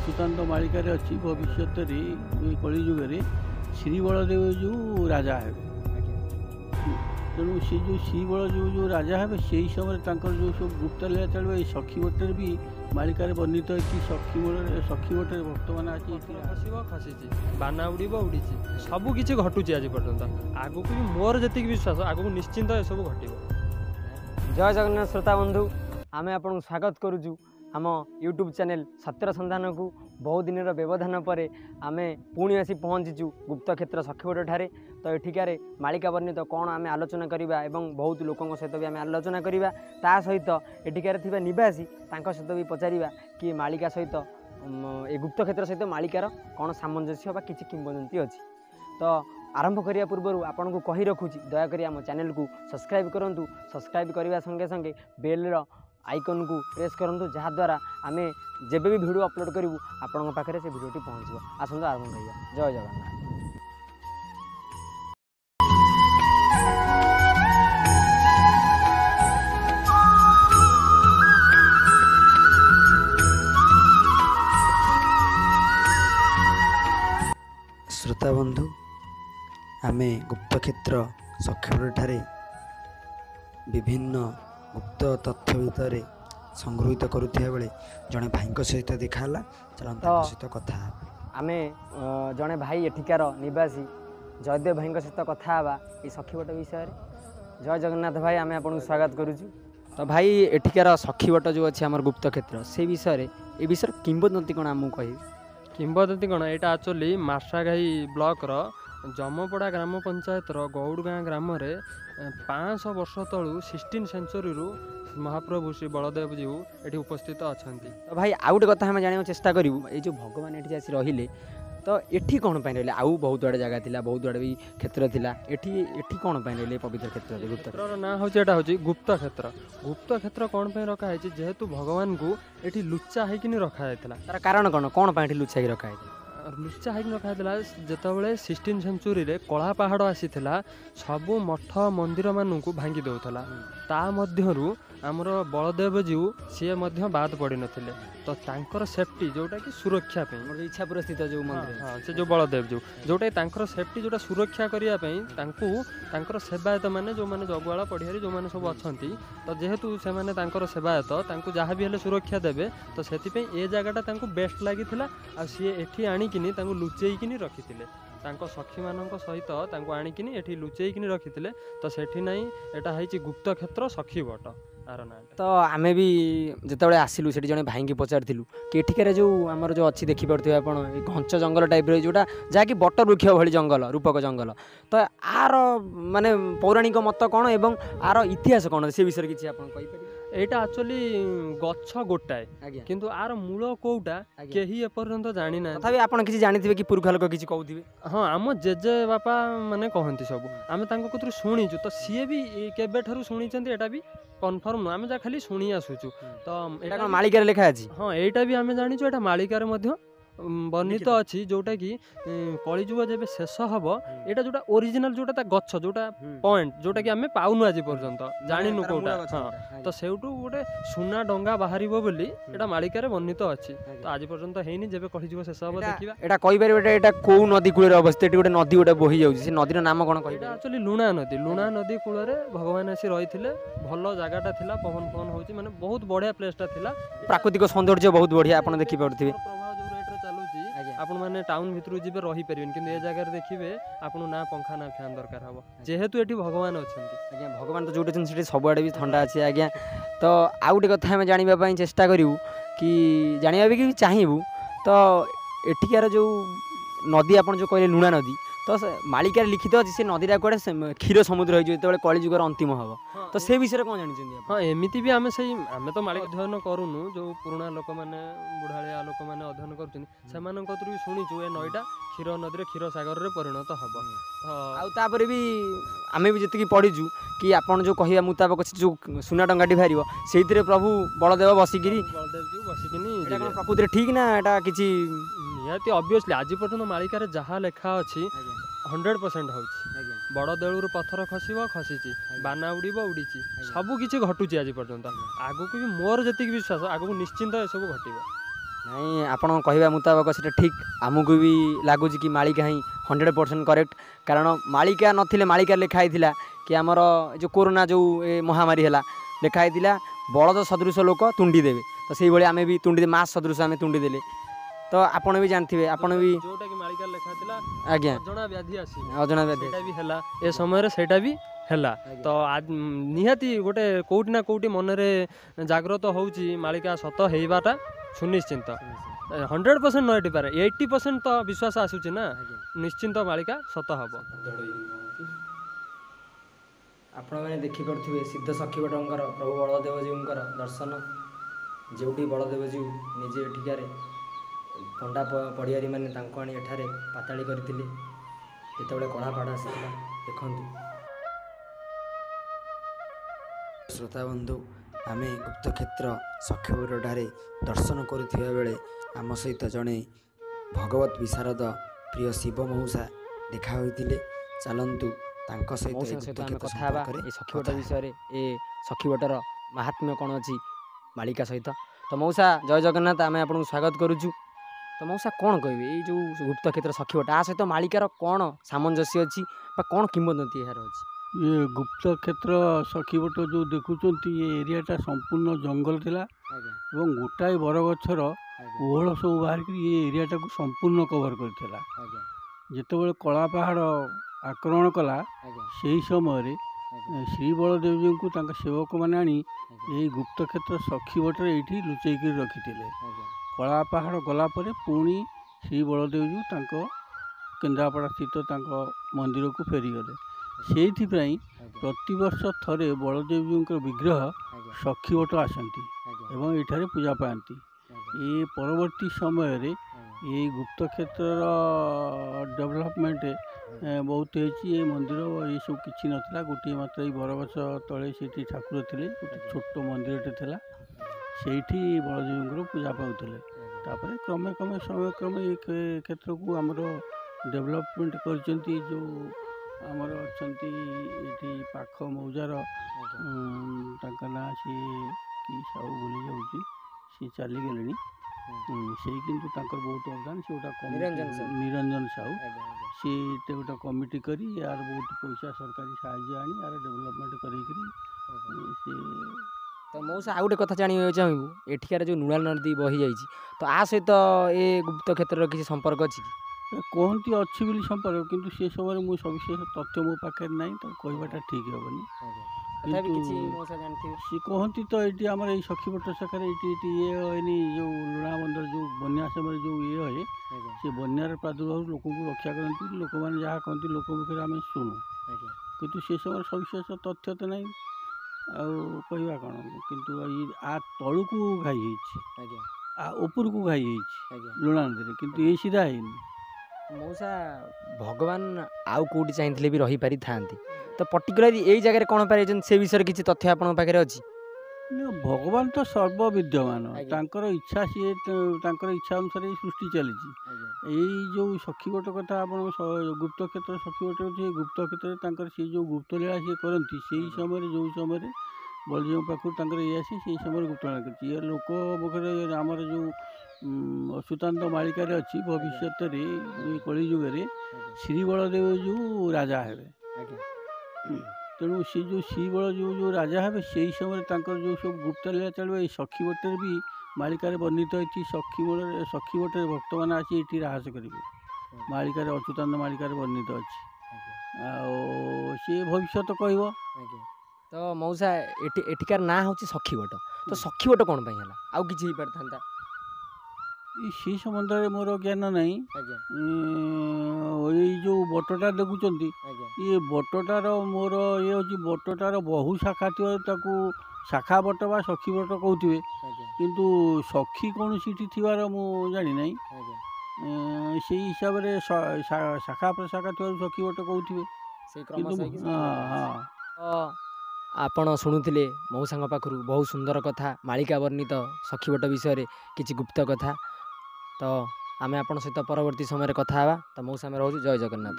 ବର୍ତ୍ତମାନ ତ ମାଳିକାରେ ଅଛି ଭବିଷ୍ୟତରେ କଳିଯୁଗରେ ଶ୍ରୀ ବଳଦେବ ଯେଉଁ ରାଜା ହେବେ। ତେଣୁ ସେ ଯେଉଁ ଶ୍ରୀ ବଳଦେବ ଯେଉଁ ରାଜା ହେବେ ସେହି ସମୟରେ ତାଙ୍କର ଯେଉଁ ସବୁ ଗୁପ୍ତ ଲୀଳା ଚାଲିବ ଏଇ ସଖୀ ବଟରେ ବି ମାଳିକାରେ ବର୍ଣ୍ଣିତ ଅଛି। ସଖୀ ବଟରେ ବର୍ତ୍ତମାନ ଆଜି ଖସିବ ଖସିଛି, ବାନା ଉଡ଼ିବ ଉଡ଼ିଛି, ସବୁ କିଛି ଘଟୁଛି ଆଜି ପର୍ଯ୍ୟନ୍ତ। ଆଗକୁ ବି ମୋର ଯେତିକି ବିଶ୍ୱାସ ଆଗକୁ ନିଶ୍ଚିନ୍ତ ଏସବୁ ଘଟିବ। ଜୟ ଜଗନ୍ନାଥ ଶ୍ରୋତା बंधु, आमे आपन स्वागत करुचु आम यूट्यूब चैनल सत्यर सन्धान को। बहुत दिन व्यवधान पर आमे पुणी आसी पहुँचीचु गुप्त क्षेत्र सखीबट ठारे। तो एठिकार मालिका वर्णित कौन आमे आलोचना करिबा एवं बहुत लोकों सहित भी आमे आलोचना करिबा। ता सहित एठिकार थिबा निवासी तांको सहित भी पचारिबा कि मालिका सहित ए गुप्त क्षेत्र सहित मालिकार कौन सामंजस्य बा किछि किंवदंती अछि। तो आरंभ करिया पूर्व आपन को कही रखुची दयाकोरी आम चैनल को सब्सक्राइब करंतु। सब्सक्राइब करने संगे संगे बेल आइकन को प्रेस करंतु, जहाद्वारा आमे जेबे भी वीडियो अपलोड करूँ आपण पाखे से वीडियोटी पहुँचो। आसंतु आरंभ करिया। जय जगन्नाथ। श्रोता बंधु, आमे गुप्त क्षेत्र सखीबट ठारे विभिन्न गुप्त तथ्य भितर संग्रहित करुवा बेले जड़े भाई सहित देखाला। चलता सहित कथा आमे जड़े भाई एठिकार निवासी जयदेव भाई सहित कथा ये सखीबट विषय। जय जगन्नाथ भाई, आमे आपन स्वागत करुचु। तो भाई एठिकार सखीबट जो अच्छे आम गुप्त क्षेत्र से विषय ए विषय किंवदंती कौन आमको कह किंवदंती कौन यहाँ एक्चुअली मार्साघाई ब्लॉक जमपड़ा ग्राम पंचायत गौड़गाँ ग्राम 500 वर्ष तलू 16 सेंचुरी महाप्रभु श्री बलदेव जी ये उपस्थित अच्छा। तो भाई आउ गोटे कथा आम जाना चेष्टा करूँ, ये जो भगवान ये आसी रहिले तो एठी कौन पाई रहिले? आउ बहुत आड़े जगह थिला, बहुत आड़े भी क्षेत्र थिला, एठी कौन पाई रहिले पवित्र क्षेत्र? गुप्त क्षेत्र ना हूँ एटा हूँ गुप्त क्षेत्र। गुप्त क्षेत्र कौन पे रखा है जेहेतु भगवान को एठी लुच्चा होइकिन रखा जाइतिला। तार कारण कौन पाई लुच्चा ही रखा है? लुच्चा होइकिन रखा जाइतिला जेतेबेले 16 सेंचुरी रे कला पहाड़ आसीथिला सबु मठ मंदिर मानू भांगी दउथला। ता मध्यरु आमर बलदेव जीव सी बाद पड़ी नथिले। तो तांकर सेफ्टी जोटा कि सुरक्षा पे इच्छापुर स्थित जो मंदिर हाँ से जो बलदेव जीव जोटा तांकर सेफ्टी जोटा सुरक्षा करिया पई तांकू तांकर सेवायत माने जो माने जगवाला पढ़ियारी जो माने सब अछंती। तो जेहेतु से माने तांकर सेवायत तांकू जहाँ भी हेले सुरक्षा देबे तो सेति पे ए जगहटा तांकू बेस्ट लागिथिला। आ सी एठी आनिकिनी तांकू लुचेइकिनी रखिथिले तांको सखी मानक सहित तांको आनिकिनी एठी लुचेइकिनी रखिथिले। तो सेठी नाही एटा हाइची गुप्त क्षेत्र सखीबट आर ना। तो आमे भी जेतेबेले आसिलु सेठी जने भाई की पचारथिलु कि एठिकार जो आमर जो अच्छी देखि पड़थि आपण घंच जंगल टाइप रे जोटा जाकि बट वृक्ष भली जंगल रूपक जंगल। तो आर माने पौराणिक मत कौन एवं आर इतिहास कौन से विषय किछि आपण कहि परिबे? एटा एक्चुअली गच्छ गोटाए किंतु आर मूल कोउटा केही एपर्यंत जानि ना। तथापि आपण किछि जानिथिबे कि पुरखा लोक किछि कहउथिबे? हाँ आम जेजे बापा माने कहंती सब आमे तांको कतरु सुनिचु। तो सीए भी केबे ठरु सुनिचंती एटा भी कन्फर्म न आमे जा खाली सुनी आसुचु। तो एटा कोन मालिकार लेखा अछि? हाँ एटा भी आमे जानिचु एटा मालिकार मध्य वर्णित अच्छी जोटा कि कलिजुग जब शेष हम यहाँ जोटा ओरिजिनल जोटा गच्छ जोटा पॉइंट जोटा कि आमे पाउनु आज पर्यंत जानिनु कोटा। हाँ तो सेउटू गोटे सुना डंगा बाहर बोली एटा मालिकार वर्णित अच्छी। तो आज पर्यंत हेनी जेबे कलिजुग शेष हम देखिबा। एटा कहि परिबे एटा को नदी कूल रे अवस्थित गोटे नदी गोटे बोही जाउछि से नदीर नाम कोन कहि? एटा एक्चुअली लुणा नदी कूल रे भगवान आसी रहिथिले। भल जगाटा थिला, पवन पवन होउछि माने बहुत बढ़िया प्लेसटा थिला। प्राकृतिक सौंदर्य बहुत बढ़िया आपण देखि पड़थिबे। आपण माने टाउन भितर जीवे रही परिबेन किंतु ए जगह देखिबे आपण ना पंखा ना फैन दरकार हबो जेहेतु एठी भगवान अछंती। आज्ञा भगवान तो जोटे छन सेठी सबआडे भी ठंडा अछि आज्ञा। तो आ गुटे कथा हम जानिबा पई चेष्टा करिवु कि जानिबा भी चाहिबु। तो एठिकार जो नदी आपण जो कहले लुणा नदी तो मालिकार लिखित अच्छी से नदीटा कड़े क्षीर समुद्र हो कलिजुगर अंतिम हम। तो से विषय कौन जानी? हाँ एमती भी आम से आम तो मालिक अध्ययन करूनु जो पुराणा लोक मैंने बुढ़ाया लोक मैंने अध्ययन कर शुणीचु ए नईटा क्षीर नदी क्षीर सागर में परिणत हम। आउे भी आम भी जी पढ़ीचु कि आपन जो कहवा मुताबक जो सुना डंगाटी बाहर से प्रभु बलदेव बसिकी प्रकृति ठीक ना एटा किसी निहाती ऑब्वियसली आज पर्यटन मालिकार जहाँ लेखा अच्छी 100% हो बड़ देलू पथर खसब खसी बाना उड़ब उड़ी सबकि घटुची आज पर्यटन आगक भी मोर जी विश्वास आगक निश्चिंत सब घटो। ନାଇଁ ଆପଣ କହିବା ମୁତାବକ ସେଟା ଠିକ୍ ଆମକୁ ବି ଲାଗୁଛି କି ମାଳିକା ହିଁ 100% କରେକ୍ଟ କାରଣ ମାଳିକା ନଥିଲେ ମାଳିକା ଲେଖା ହେଇଥିଲା କି ଆମର ଏ ଯେଉଁ କୋରୋନା ଯେଉଁ ଏ ମହାମାରୀ ହେଲା ଲେଖା ହେଇଥିଲା ବଳଦ ସଦୃଶ ଲୋକ ତୁଣ୍ଡି ଦେବେ ତ ସେଇଭଳି ଆମେ ବି ତୁଣ୍ଡି ମାସ ସଦୃଶ ଆମେ ତୁଣ୍ଡି ଦେଲେ ତ ଆପଣ ବି ଜାଣିଥିବେ ଆପଣ ବି ଯୋଉଟା କି ମାଳିକା ଲେଖା ଥିଲା ଆଜ୍ଞା ଅଜଣା ବ୍ୟାଧି ଆସି ଅଜଣା ବ୍ୟାଧି ସେଇଟା ବି ହେଲା ଏ ସମୟରେ ସେଇଟା ବି ହେଲା ତ ନିହାତି ଗୋଟେ କୋଉଠି ନା କୋଉଠି ମନରେ ଜାଗ୍ରତ ହେଉଛି ମାଳିକା ସତ ହେଇବାଟା ସୁନିଶ୍ଚିନ୍ତ 100% ନ ହେଇପାରେ 80% ତ ବିଶ୍ୱାସ ଆସୁଛି ନା ନିଶ୍ଚିନ୍ତ ମାଳିକା ସତ ହେବ। ଆପଣମାନେ ଦେଖିପାରୁଥିବେ ସିଦ୍ଧ ସଖୀବଟଙ୍କର ପ୍ରଭୁ ବଳଦେବଜୀଉଙ୍କର ଦର୍ଶନ ଯେଉଁଠି ବଳଦେବଜୀଉ ନିଜେ ଏଠିକାରେ ପଣ୍ଡା ପଡ଼ିଆରୀମାନେ ତାଙ୍କୁ ଆଣି ଏଠାରେ ପାତାଳି କରିଥିଲେ ଯେତେବେଳେ କଳାପାଡ଼ ଆସିଥିଲା ଦେଖନ୍ତୁ। ଶ୍ରୋତା ବନ୍ଧୁ ଆମେ ଗୁପ୍ତକ୍ଷେତ୍ର ସଖୀବଟଠାରେ ଦର୍ଶନ କରୁଥିବା ବେଳେ ଆମ ସହିତ ଜଣେ ଭଗବତ ବିଶାରଦ ପ୍ରିୟ ଶିବ ମଉସା ଦେଖା ହୋଇଥିଲେ। ଚାଲନ୍ତୁ ତାଙ୍କ ସହିତ ଆମେ କଥା ହେବା ଏ ସଖୀବଟ ବିଷୟରେ ଏ ସଖୀବଟର ମାହାତ୍ମ୍ୟ କ'ଣ ଅଛି ମାଳିକା ସହିତ। ତ ମଉସା ଜୟ ଜଗନ୍ନାଥ ଆମେ ଆପଣଙ୍କୁ ସ୍ୱାଗତ କରୁଛୁ। ତ ମଉସା କ'ଣ କହିବେ ଏଇ ଯେଉଁ ଗୁପ୍ତକ୍ଷେତ୍ର ସଖୀବଟ ଆ ସହିତ ମାଳିକାର କ'ଣ ସାମଞ୍ଜସ୍ୟ ଅଛି ବା କ'ଣ କିମ୍ବଦନ୍ତୀ ଏହାର ଅଛି? ये गुप्त क्षेत्र सखीबट जो देखुंत ये एरियाटा संपूर्ण जंगल थिला एवं गोटाए बरगछर ओहल सब बाहर ये एरियाटा को संपूर्ण कवर करथिला। जेतेबेले कला पहाड़ आक्रमण कला सेही समय श्री बलदेव जी को तांका सेवक माने आनी यही गुप्त क्षेत्र सखीबट ये लुचेक रखिथिले। कला पहाड़ गला परे पुणी श्री बलदेव जी तांको केन्द्रापड़ा स्थित तांको मंदिर को फेरीगले। से प्रतिवर्ष थरे बलदेव जी विग्रह सखीबट आसती एवं ये पूजा पाती। ये परवर्ती समय ये गुप्त क्षेत्र डेवलपमेंट बहुत होती मंदिर ये सब किसी नाला गोटे मात्र बरगछ तले से ठाकुर थे गोटे छोट मंदिरटे था से बलदेव पूजा पाते। क्रमे क्रमे समय क्रमे ये क्षेत्र को आमर डेवलपमेंट कर जो आमर अच्छा ये पाख मौजार ना सी कि साहू भूली जाऊँगी सी चलीगले से किंतु बहुत अवदान से गोटा निरंजन साहू सी गोटे कमिटी करी यार बहुत पैसा सरकारी साहाय्य आनी यार डेवलपमेंट करी तो मौसा आ गोटे कथा जाना चाहूँ एठिकार जो नुला नदी बही जाइए तो आ सहित ए गुप्त क्षेत्र किसी संपर्क अच्छी कहती अच्छी बोली संपर्क किंतु से समय मुझे सविशेष तथ्य मो पाखे ना तो कहवाटा ठीक हेनी। सी कहती तो ये आम सखीबट शाखार ये हयनी जो लुणा बंदर जो बन्या समय जो ये है से बन्यार प्रादुर्भाव लोक रक्षा करती लोक मैंने जहाँ कहती लोक मुखे आम शुणु किंतु से समय सविशेष तथ्य तो ना कहवा कौन किंतु आ तलू को घाई ऊपर को घाई लुणा नदी किंतु ये सीधा है मौसा भगवान आउ कौटी चाहिए भी रही पारि था तो पर्टिकुलरली यही जगह कौन पारे से विषय किसी तथ्य आप पाखे अच्छी भगवान तो सर्वविद्यमान तांकर इच्छा सी इच्छा अनुसार सृष्टि चली जो सखीबट कथा आप गुप्त क्षेत्र सखीबट गुप्त क्षेत्र सी जो गुप्त लीला सी करती से समय जो समय बलदेव पाखर ये आसी से समय गुप्त लीला कर लोक मुखर आमर जो अच्युतानंद मालिकार अच्छी भविष्य कलिजुगे श्री बलदेव जो राजा है तेणु सी जो श्री बलदेव जो राजा है से समय जो सब गुप्त लीला चलो ये सखीबटे भी मालिकार वर्णित होती सखीबटे भक्त मैंने आसी ये राहस करेंगे मालिकार अच्युतानंद मालिकार वर्णित अच्छी सी भविष्य कह तो मौसा एठिकार ना हूँ सखीबट तो सखीबट कौन पाई है आउ किसी हो पार था सी संबंध में मोर ज्ञान ना ये जो बटटा देखुं ये बटटार मोर ये हूँ बटटार बहु शाखा थी शाखा बट बा सखी बट कहते किंतु सखी कौन सी थीवार मु जानी ना से हिसाब से शाखा प्रशाखा थी सखी बट कहते आपण शुणुले मौसा पाखु बहुत सुंदर कथा मालिका वर्णित सखीबट विषय किसी गुप्त कथा तो आम आप सहित परवर्ती समय कथा तो मौसा रोज जय जगन्नाथ।